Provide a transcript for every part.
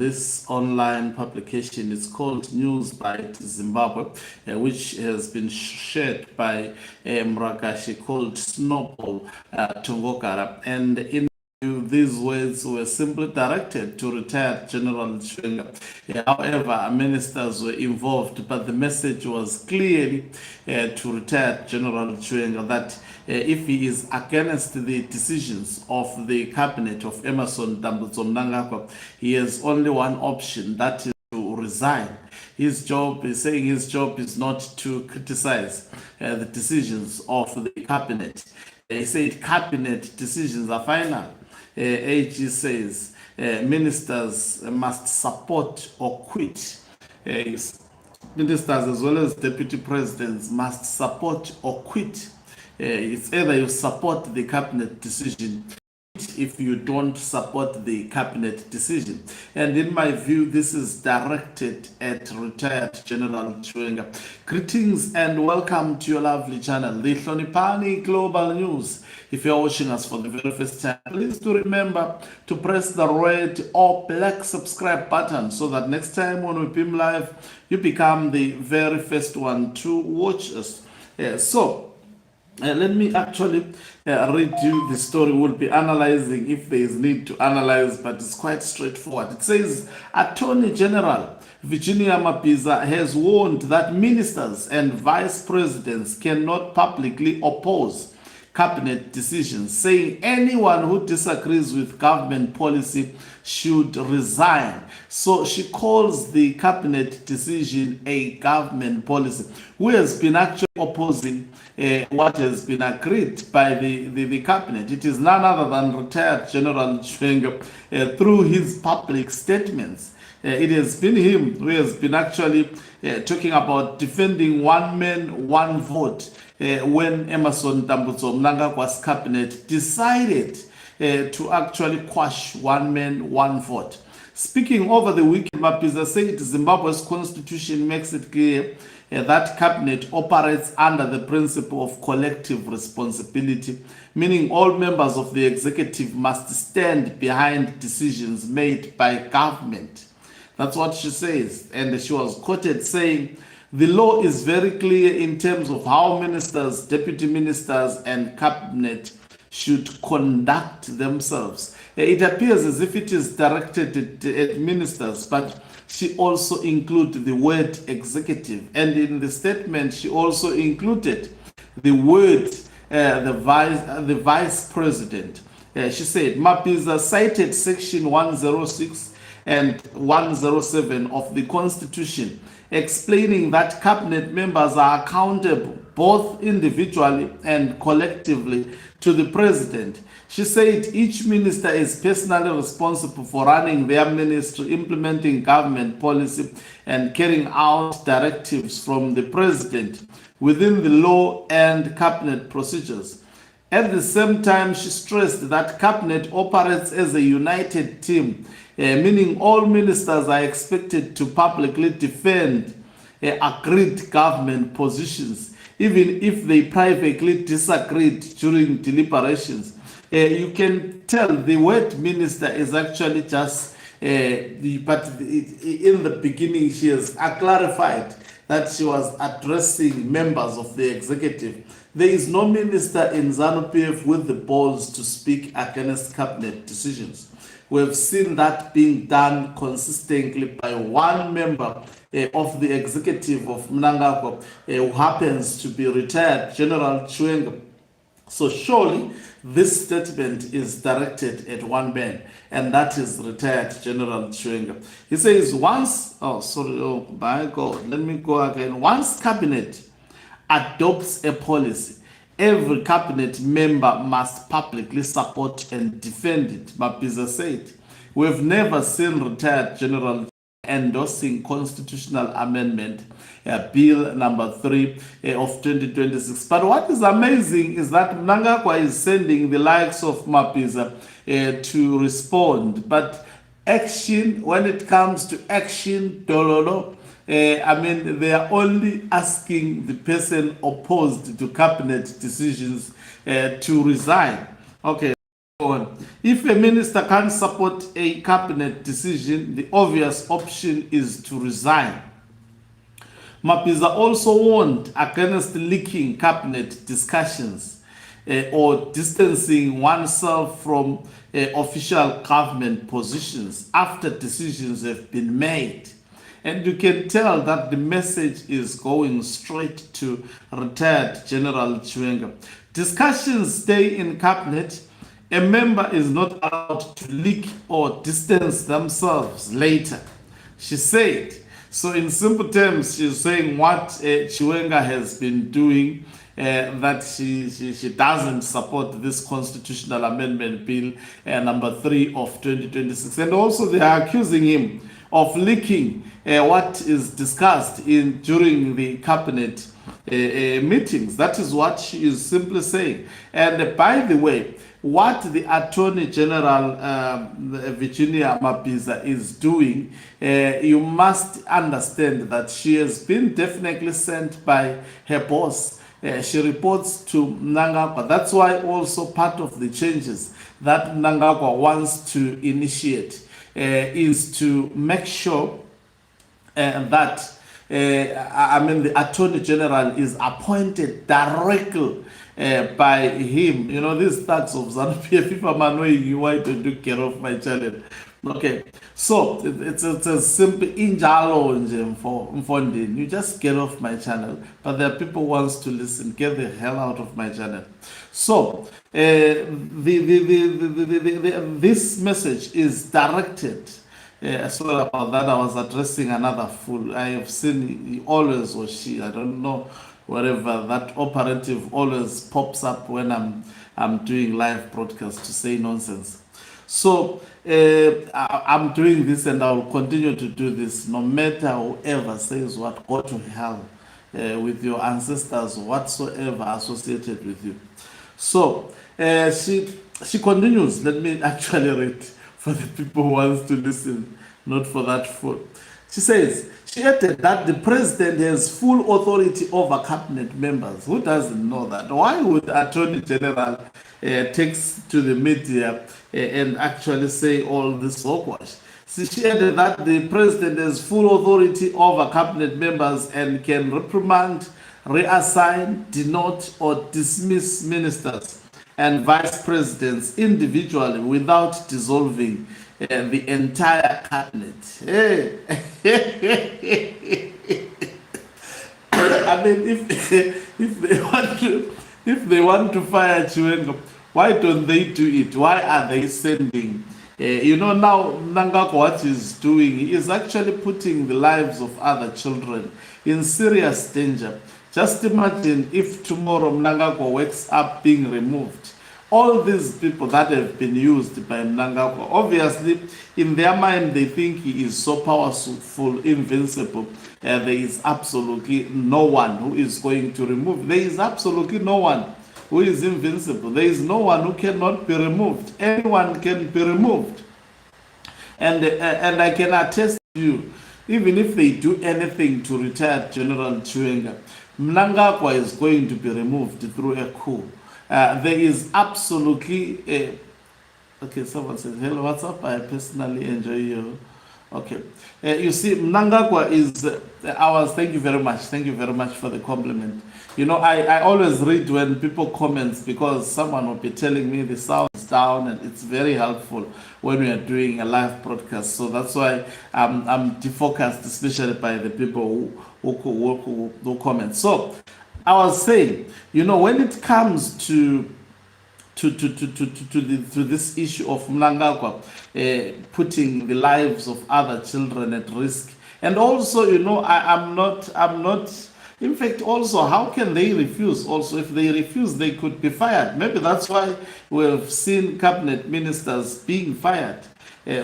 this online publication is called News by Zimbabwe, which has been shared by Mrakashi called Snowball Tongokara. And in these words were simply directed to retired General Chiwenga. However, ministers were involved, but the message was clearly to retired General Chiwenga that if he is against the decisions of the cabinet of Emmerson Dambudzo Mnangagwa, he has only one option, that is to resign. His job is saying his job is not to criticize the decisions of the cabinet. He said cabinet decisions are final. AG says ministers must support or quit. Ministers as well as deputy presidents must support or quit. It's either you support the cabinet decision if you don't support the cabinet decision. And in my view, this is directed at retired General Chiwenga. Greetings and welcome to your lovely channel, the Hlonipani Global News. If you're watching us for the very first time, please do remember to press the red or black subscribe button so that next time when we beam live, you become the very first one to watch us. Let me actually read you the story. We'll be analyzing if there is need to analyze, but it's quite straightforward. It says, Attorney General Virginia Mapiza has warned that ministers and vice presidents cannot publicly oppose cabinet decisions, saying anyone who disagrees with government policy should resign. So she calls the cabinet decision a government policy. Who has been actually opposing what has been agreed by the cabinet? It is none other than retired General Chiwenga through his public statements. It has been him who has been actually talking about defending one man, one vote when Emmerson Dambudzo Mnangagwa's cabinet decided to actually quash one man, one vote. Speaking over the weekend, Mapiza said Zimbabwe's constitution makes it clear that cabinet operates under the principle of collective responsibility, meaning all members of the executive must stand behind decisions made by government. That's what she says. And she was quoted saying, the law is very clear in terms of how ministers, deputy ministers, and cabinet should conduct themselves. It appears as if it is directed at ministers, but she also included the word executive. And in the statement, she also included the word the vice president. She said, Mapiza cited section 106 and 107 of the Constitution, explaining that cabinet members are accountable both individually and collectively to the president. She said each minister is personally responsible for running their ministry, implementing government policy, and carrying out directives from the president within the law and cabinet procedures. At the same time, she stressed that cabinet operates as a united team, meaning all ministers are expected to publicly defend agreed government positions, even if they privately disagreed during deliberations. You can tell the word minister is actually just, but in the beginning she has clarified that she was addressing members of the executive. There is no minister in ZANU-PF with the balls to speak against cabinet decisions. We have seen that being done consistently by one member of the executive of Mnangagwa, who happens to be retired General Chiwenga. So surely this statement is directed at one man, and that is retired General Chiwenga. He says once, my God, let me go again. Once cabinet adopts a policy, every cabinet member must publicly support and defend it, Mapiza said. We've never seen retired General endorsing constitutional amendment bill number 3 of 2026. But what is amazing is that Mnangagwa is sending the likes of Mapiza to respond. But action, when it comes to action, dololo, they are only asking the person opposed to cabinet decisions to resign. Okay. on. If a minister can't support a cabinet decision, the obvious option is to resign. Mapiza also warned against leaking cabinet discussions or distancing oneself from official government positions after decisions have been made. And you can tell that the message is going straight to retired General Chiwenga. Discussions stay in cabinet. A member is not allowed to leak or distance themselves later, she said. So in simple terms, she's saying what Chiwenga has been doing, that she doesn't support this constitutional amendment bill number 3 of 2026. And also they are accusing him of leaking what is discussed during the cabinet meetings. That is what she is simply saying. And by the way, what the Attorney General Virginia Mapiza is doing, you must understand that she has been definitely sent by her boss. She reports to Mnangagwa. That's why also part of the changes that Mnangagwa wants to initiate is to make sure that the Attorney General is appointed directly by him. You know, these thugs of ZANU-PF, if I'm annoying you, why don't you get off my channel? Okay, so it's a simple injalo for Mfondin. You just get off my channel, but there are people who wants to listen. Get the hell out of my channel. So this message is directed. Sorry about that. I was addressing another fool. I have seen he always or she. I don't know, whatever that operative always pops up when I'm doing live broadcast to say nonsense. So I'm doing this and I will continue to do this no matter whoever says what. Go to hell with your ancestors whatsoever associated with you. So she continues. Let me actually read for the people who wants to listen, not for that fool. She says, she added that the president has full authority over cabinet members. Who doesn't know that? Why would Attorney General takes to the media and actually say all this hogwash? She added that the president has full authority over cabinet members and can reprimand, reassign, denote, or dismiss ministers and vice presidents individually without dissolving the entire cabinet. Hey. I mean, if they want to fire Chiwenga, why don't they do it? Why are they sending? Now Mnangagwa, what he's doing, he is actually putting the lives of other children in serious danger. Just imagine if tomorrow Mnangagwa wakes up being removed. All these people that have been used by Mnangagwa, obviously, in their mind, they think he is so powerful, invincible. There is absolutely no one who is going to remove. There is absolutely no one who is invincible. There is no one who cannot be removed. Anyone can be removed. And I can attest to you, even if they do anything to retired General Chiwenga, Mnangagwa is going to be removed through a coup. There is absolutely okay, someone says, hello, what's up? I personally enjoy you. Okay. You see, Mnangagwa is ours. Thank you very much. Thank you very much for the compliment. I always read when people comment because someone will be telling me the sound's down, and it's very helpful when we are doing a live broadcast. So that's why I'm defocused, especially by the people who comment. So I was saying, when it comes to this issue of Mnangagwa putting the lives of other children at risk, and also, I'm not. In fact, also, how can they refuse? Also, if they refuse, they could be fired. Maybe that's why we've seen cabinet ministers being fired.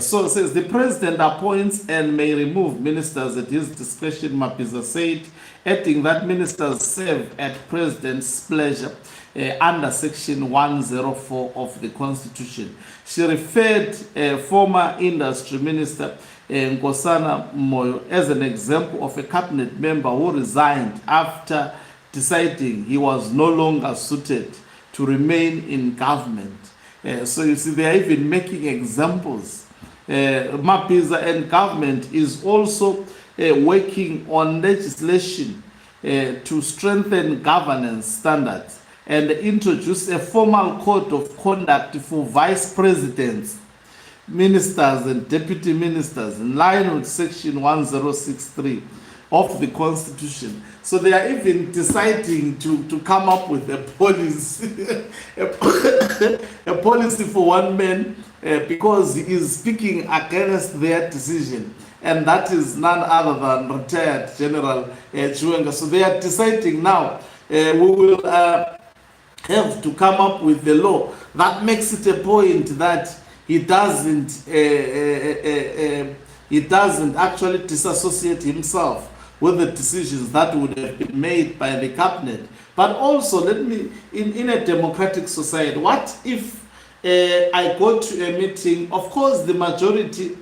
So it says the president appoints and may remove ministers at his discretion, Mapiza said, adding that ministers serve at president's pleasure under section 104 of the constitution. She referred former industry minister Nkosana Moyo as an example of a cabinet member who resigned after deciding he was no longer suited to remain in government. So you see, they are even making examples. Mapiza and government is also working on legislation to strengthen governance standards and introduce a formal code of conduct for vice presidents, ministers, and deputy ministers in line with section 1063 of the constitution. So they are even deciding to come up with a policy, a policy for one man because he is speaking against their decision. And that is none other than retired General Chiwenga. So they are deciding now, we will have to come up with the law that makes it a point that he doesn't actually disassociate himself with the decisions that would have been made by the cabinet. But also, let me, in a democratic society, what if I go to a meeting? Of course, the majority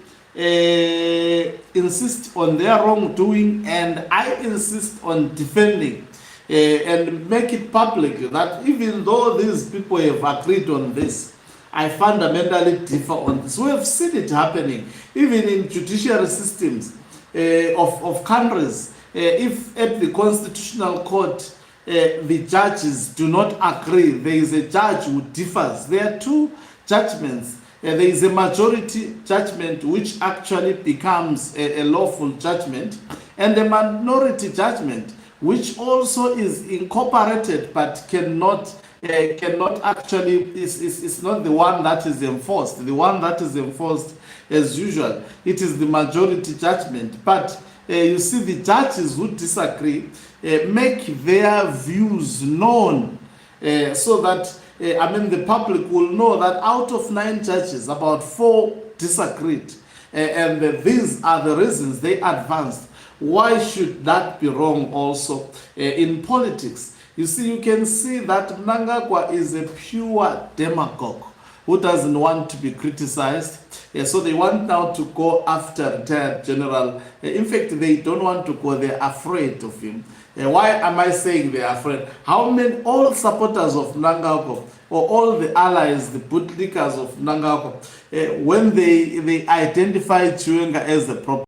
insist on their wrongdoing, and I insist on defending and make it public that even though these people have agreed on this, I fundamentally differ on this. We have seen it happening even in judiciary systems of countries. If at the Constitutional Court the judges do not agree, there is a judge who differs. There are two judgments. There is a majority judgment which actually becomes a lawful judgment, and a minority judgment which also is incorporated but cannot actually, is not the one that is enforced. The one that is enforced, as usual, it is the majority judgment. But you see, the judges who disagree make their views known so that the public will know that out of 9 judges, about 4 disagreed, and these are the reasons they advanced. Why should that be wrong also in politics? You see, you can see that Mnangagwa is a pure demagogue who doesn't want to be criticized. So they want now to go after retired general. In fact, they don't want to go, they're afraid of him. Why am I saying they're afraid? How many, all supporters of Mnangagwa, or all the allies, the bootlickers of Mnangagwa, when they identify Chiwenga as a problem,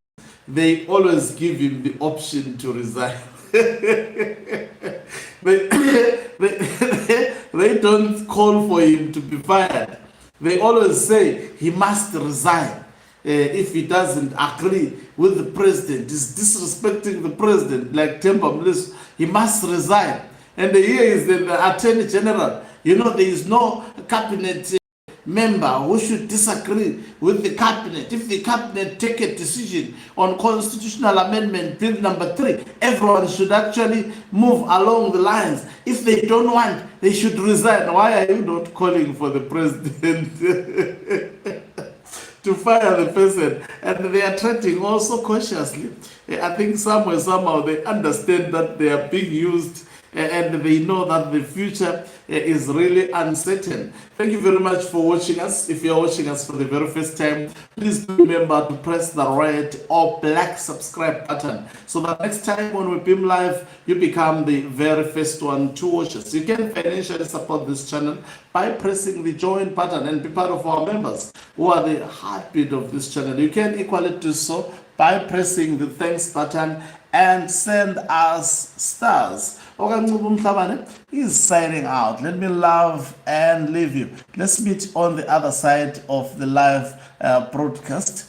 they always give him the option to resign. They don't call for him to be fired. They always say he must resign if he doesn't agree with the president. He's disrespecting the president, like Temba Mliso. He must resign. And here is the Attorney General. You know, there is no cabinet member who should disagree with the cabinet. If the cabinet take a decision on constitutional amendment bill number 3, everyone should actually move along the lines. If they don't want, they should resign. Why are you not calling for the president to fire the person? And they are treating also cautiously. I think somewhere, somehow, they understand that they are being used, and they know that the future is really uncertain. Thank you very much for watching us. If you're watching us for the very first time, please do remember to press the red or black subscribe button so that next time when we beam live, you become the very first one to watch us. You can financially support this channel by pressing the join button and be part of our members who are the heartbeat of this channel. You can equally do so by pressing the thanks button and send us stars. Okancuba Mhlabane is signing out. Let me love and leave you. Let's meet on the other side of the live broadcast.